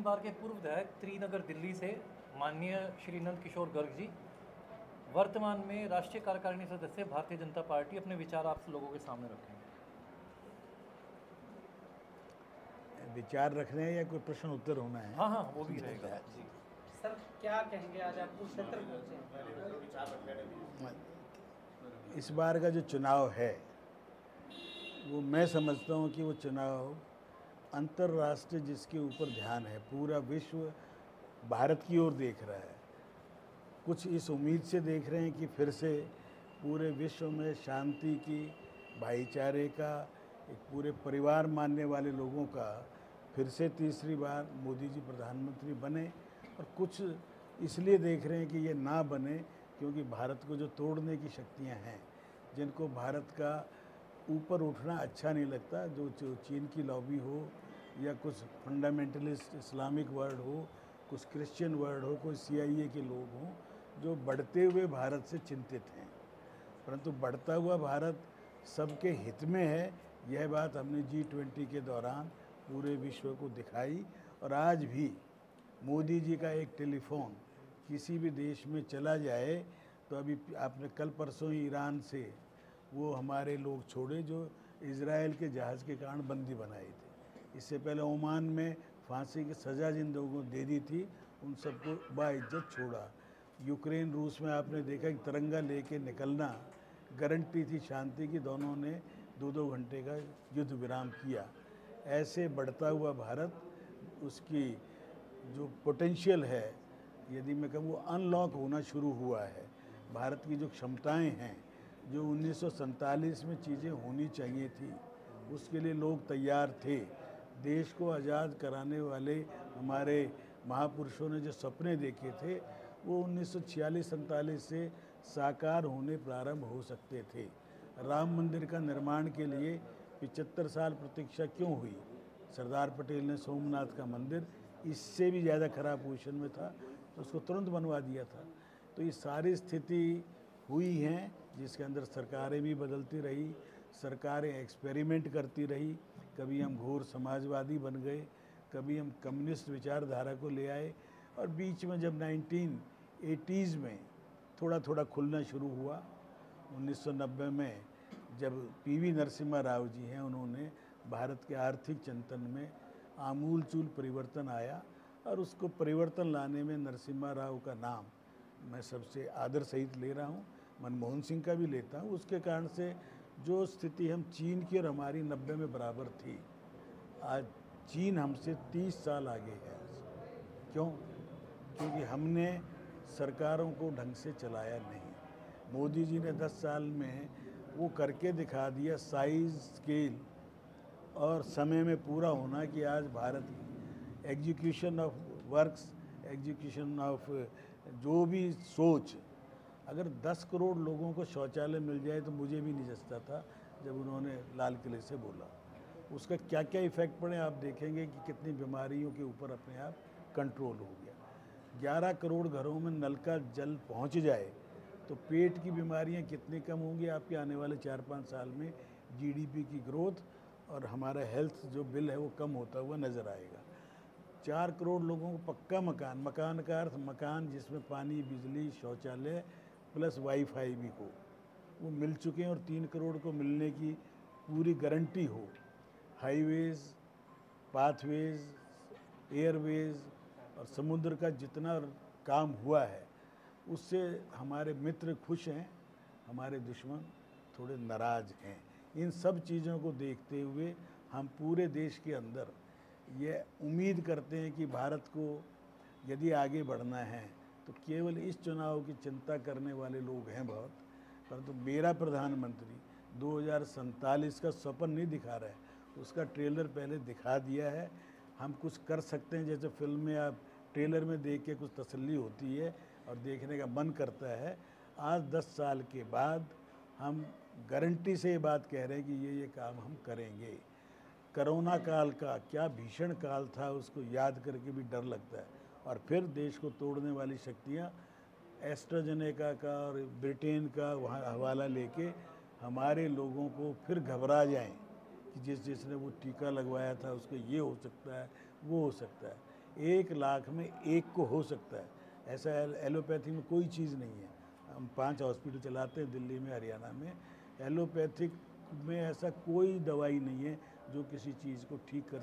बार के पूर्व विधायक त्रिनगर दिल्ली से माननीय श्री नंद किशोर गर्ग जी वर्तमान में राष्ट्रीय कार्यकारिणी सदस्य भारतीय जनता पार्टी, अपने विचार आप लोगों के सामने रखेंगे। विचार रखने हैं या कोई प्रश्न उत्तर होना है? हाँ, वो भी रहेगा जी। सर क्या कहेंगे, आज आप कुरुक्षेत्र पहुंचे? इस बार का जो चुनाव है वो मैं समझता हूँ कि वो चुनाव अंतर्राष्ट्रीय जिसके ऊपर ध्यान है, पूरा विश्व भारत की ओर देख रहा है। कुछ इस उम्मीद से देख रहे हैं कि फिर से पूरे विश्व में शांति की, भाईचारे का, एक पूरे परिवार मानने वाले लोगों का फिर से तीसरी बार मोदी जी प्रधानमंत्री बने। और कुछ इसलिए देख रहे हैं कि ये ना बने क्योंकि भारत को जो तोड़ने की शक्तियां हैं, जिनको भारत का ऊपर उठना अच्छा नहीं लगता, जो चीन की लॉबी हो या कुछ फंडामेंटलिस्ट इस्लामिक वर्ड हो, कुछ क्रिश्चियन वर्ड हो, कोई CIA के लोग हों जो बढ़ते हुए भारत से चिंतित हैं। परंतु बढ़ता हुआ भारत सबके हित में है, यह बात हमने G20 के दौरान पूरे विश्व को दिखाई। और आज भी मोदी जी का एक टेलीफोन किसी भी देश में चला जाए तो अभी आपने कल परसों ही ईरान से वो हमारे लोग छोड़े जो इजराइल के जहाज़ के कारण बंदी बनाए थे। इससे पहले ओमान में फांसी की सज़ा जिन लोगों को दे दी थी उन सबको बाइज्जत छोड़ा। यूक्रेन रूस में आपने देखा कि तिरंगा लेके निकलना गारंटी थी शांति की, दोनों ने 2-2 घंटे का युद्ध विराम किया। ऐसे बढ़ता हुआ भारत, उसकी जो पोटेंशियल है, यदि मैं कहूँ वो अनलॉक होना शुरू हुआ है। भारत की जो क्षमताएं हैं, जो 1947 में चीज़ें होनी चाहिए थी, उसके लिए लोग तैयार थे। देश को आज़ाद कराने वाले हमारे महापुरुषों ने जो सपने देखे थे वो 1946-47 से साकार होने प्रारंभ हो सकते थे। राम मंदिर का निर्माण के लिए 75 साल प्रतीक्षा क्यों हुई? सरदार पटेल ने सोमनाथ का मंदिर इससे भी ज़्यादा खराब पोजीशन में था तो उसको तुरंत बनवा दिया था। तो ये सारी स्थिति हुई हैं जिसके अंदर सरकारें भी बदलती रही, सरकारें एक्सपेरिमेंट करती रही। कभी हम घोर समाजवादी बन गए, कभी हम कम्युनिस्ट विचारधारा को ले आए, और बीच में जब 1980s में थोड़ा थोड़ा खुलना शुरू हुआ, 1990 में जब PV नरसिम्हा राव जी हैं, उन्होंने भारत के आर्थिक चिंतन में आमूलचूल परिवर्तन आया। और उसको परिवर्तन लाने में नरसिम्हा राव का नाम मैं सबसे आदर सहित ले रहा हूँ, मनमोहन सिंह का भी लेता हूँ। उसके कारण से जो स्थिति हम चीन की और हमारी 90 में बराबर थी, आज चीन हमसे 30 साल आगे है। क्यों? क्योंकि हमने सरकारों को ढंग से चलाया नहीं। मोदी जी ने 10 साल में वो करके दिखा दिया, साइज, स्केल और समय में पूरा होना, कि आज Bharat execution of works, execution of जो भी सोच, अगर 10 करोड़ लोगों को शौचालय मिल जाए तो मुझे भी नहीं जचता था जब उन्होंने लाल किले से बोला। उसका क्या क्या इफ़ेक्ट पड़े आप देखेंगे कि कितनी बीमारियों के ऊपर अपने आप कंट्रोल हो गया। 11 करोड़ घरों में नल का जल पहुंच जाए तो पेट की बीमारियां कितनी कम होंगी आपके आने वाले 4-5 साल में। GDP की ग्रोथ और हमारा हेल्थ जो बिल है वो कम होता हुआ नज़र आएगा। 4 करोड़ लोगों को पक्का मकान, मकान का अर्थ मकान जिसमें पानी, बिजली, शौचालय प्लस वाईफाई भी हो, वो मिल चुके हैं और 3 करोड़ को मिलने की पूरी गारंटी हो। हाईवेज़, पाथवेज़, एयरवेज़ और समुद्र का जितना काम हुआ है उससे हमारे मित्र खुश हैं, हमारे दुश्मन थोड़े नाराज़ हैं। इन सब चीज़ों को देखते हुए हम पूरे देश के अंदर ये उम्मीद करते हैं कि भारत को यदि आगे बढ़ना है तो केवल इस चुनाव की चिंता करने वाले लोग हैं बहुत, परंतु मेरा प्रधानमंत्री 2047 का स्वप्न नहीं दिखा रहा है, उसका ट्रेलर पहले दिखा दिया है। हम कुछ कर सकते हैं, जैसे फिल्म में आप ट्रेलर में देख के कुछ तसल्ली होती है और देखने का मन करता है। आज 10 साल के बाद हम गारंटी से ये बात कह रहे हैं कि ये काम हम करेंगे। कोरोना काल का क्या भीषण काल था, उसको याद करके भी डर लगता है। और फिर देश को तोड़ने वाली शक्तियाँ एस्ट्राजेनेका का और ब्रिटेन का वहाँ हवाला लेके हमारे लोगों को फिर घबरा जाएं कि जिसने वो टीका लगवाया था उसको ये हो सकता है, वो हो सकता है। 1 लाख में एक को हो सकता है, ऐसा एलोपैथी में कोई चीज़ नहीं है। हम 5 हॉस्पिटल चलाते हैं दिल्ली में, हरियाणा में। एलोपैथिक में ऐसा कोई दवाई नहीं है जो किसी चीज़ को ठीक कर